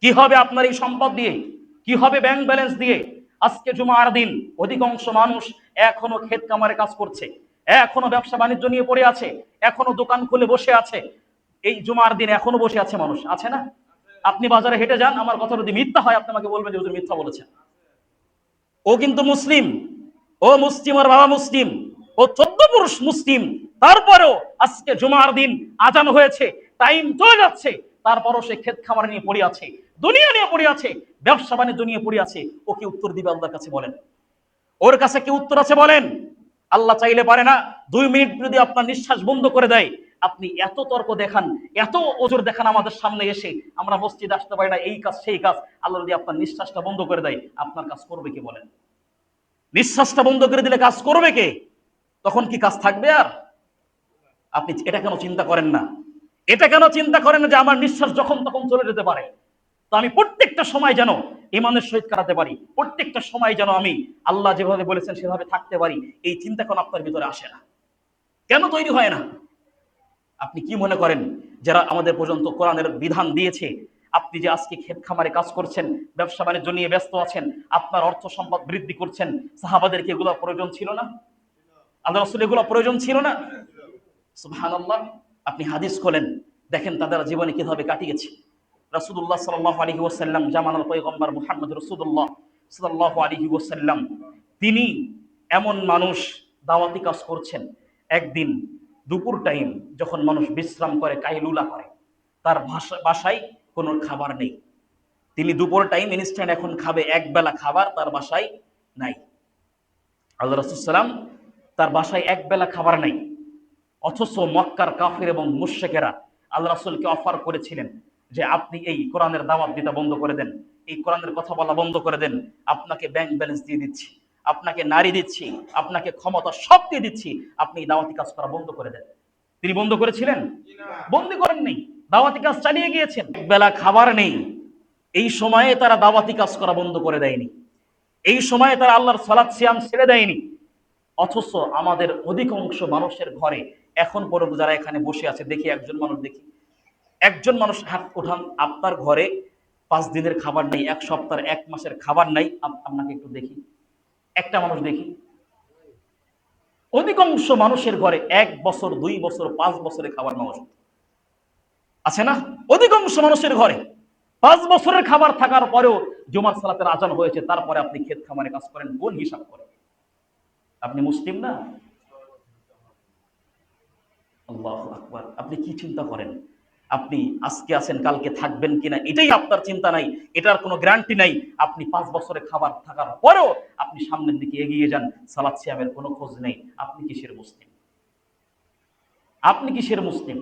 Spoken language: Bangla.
কি হবে আপনার এই সম্পদ দিয়ে? কি হবে ব্যাংক ব্যালেন্স দিয়ে? আজকে জুমার দিন অধিকাংশ মানুষ এখনো ক্ষেত কামারে কাজ করছে, এখনো ব্যবসা বাণিজ্য নিয়ে পড়ে আছে, এখনো দোকান খুলে বসে আছে। এই জুমার দিন এখনো বসে আছে মানুষ, আছে না? আপনি বাজারে হেঁটে যান, আমার কথা যদি মিথ্যা হয় আপনি আমাকে বলবেন যে হুজুর মিথ্যা বলেছেন। ও কিন্তু মুসলিম, ও মুসলিম, ওর বাবা মুসলিম, ও 14 পুরুষ মুসলিম। তারপরেও আজকে জুমার দিন আজান হয়েছে, টাইম চলে যাচ্ছে, তারপরও সে ক্ষেত খামার নিয়ে পড়ে আছে, দুনিয়া নিয়ে পড়ে আছে, ব্যবসা বাণিজ্য নিয়ে পড়ে আছে। ও কি উত্তর দিবে আল্লাহর কাছে বলেন? ওর কাছে কি উত্তর আছে বলেন? আল্লাহ চাইলে পারে না 2 মিনিট যদি আপনার নিঃশ্বাস বন্ধ করে দেয়, আপনি এত তর্ক দেখান, এত ওজোর দেখান আমাদের সামনে এসে, আমরা মসজিদে আসতে পারি না, এই কাজ সেই কাজ, আল্লাহ যদি আপনার নিঃশ্বাসটা বন্ধ করে দেয়, আপনার কাজ করবে কি বলেন? নিঃশ্বাসটা বন্ধ করে দিলে কাজ করবে কে? তখন কি কাজ থাকবে আর? আপনি এটা কেন চিন্তা করেন না? এটা কেন চিন্তা করেন না যে আমার নিঃশ্বাস যখন তখন চলে যেতে পারে, তো আমি প্রত্যেকটা সময় যেন ইমানের সহিত কাটাতে পারি, প্রত্যেকটা সময় যেন আমি আল্লাহ যেভাবে বলেছেন সেভাবে থাকতে পারি, এই চিন্তা কোন আপনার ভিতরে আসে না? কেন তৈরি হয় না? আপনি কি মনে করেন যারা আমাদের পর্যন্ত কোরআনের বিধান দিয়েছে, আপনি যে আজকে ক্ষেত খামারে কাজ করছেন, ব্যবসা বাণিজ্য নিয়ে ব্যস্ত আছেন, আপনার অর্থ সম্পদ বৃদ্ধি করছেন, সাহাবাদেরকে এগুলো প্রয়োজন ছিল না? আল্লাহ রাসূল এগুলো প্রয়োজন ছিল না? সুবহানাল্লাহ। আপনি হাদিস খোলেন, দেখেন তাদের জীবনে কিভাবে কাটিয়েছে। রাসূলুল্লাহ সাল্লাল্লাহু আলাইহি ওয়াসাল্লাম, জামানার পয়গম্বর মুহাম্মদ রাসূলুল্লাহ সাল্লাল্লাহু আলাইহি ওয়াসাল্লাম, তিনি এমন মানুষ, দাওয়াতি কাজ করছেন। একদিন দুপুর টাইম যখন মানুষ বিশ্রাম করে, কাইলুলা করে, তার বাসায় কোনো খাবার নেই। তিনি দুপুর টাইম ইনস্ট্যান্ট এখন খাবে, এক বেলা খাবার তার বাসায় নাই। আল্লাহ রাসূল সাল্লাম, তার বাসায় এক বেলা খাবার নাই, অথচ মক্কার কাফির এবং মুশরিকেরা আল্লাহ রাসূলকে অফার করেছিলেন যে আপনি এই কোরআনের দাওয়াত দিতে বন্ধ করে দেন, এই কোরআনের কথা বলা বন্ধ করে দেন, আপনাকে ব্যাংক ব্যালেন্স দিয়ে দিচ্ছি, আপনাকে নারী দিচ্ছি, আপনাকে ক্ষমতা সব দিয়ে দিচ্ছি, আপনি এই দাওয়াতি কাজ করা বন্ধ করে দেন। তিনি বন্ধ করেছিলেন? বন্ধ করেননি, দাওয়াতি কাজ চালিয়ে গিয়েছেন। এক বেলা খাবার নেই, এই সময়ে তারা দাওয়াতি কাজ করা বন্ধ করে দেয়নি, এই সময়ে তারা আল্লাহর সালাত সিয়াম ছেড়ে দেয়নি। অথচ আমাদের অধিকাংশ মানুষের ঘরে এখন পর্যন্ত যারা এখানে বসে আছে, দেখি একজন মানুষ, দেখি একজন মানুষ হাত উঠান, আপনার ঘরে 5 দিনের খাবার নেই, এক সপ্তাহের, এক মাসের খাবার নাই, আপনাকে একটু দেখি, একটা মানুষ দেখি। অধিকাংশ মানুষের ঘরে 1 বছর, 2 বছর, 5 বছরের খাবার মানুষ আছে না? অধিকাংশ মানুষের ঘরে 5 বছরের খাবার থাকার পরেও জুমার সালাতের আজান হয়েছে, তারপরে আপনি ক্ষেত খামারে কাজ করেন, কোন হিসাব করেন? আপনি মুসলিম না? আল্লাহু আকবার। আপনি কি চিন্তা করেন? আপনি আজকে আছেন, কালকে থাকবেন কিনা এটাই আপনার চিন্তা নাই, এটার কোনো গ্যারান্টি নাই। আপনি 5 বছরের খাবার থাকার পরেও আপনি সামনের দিকে এগিয়ে যান, সালাত সিয়ামের কোনো খোঁজ নেই। আপনি কিসের মুসলিম? আপনি কিসের মুসলিম?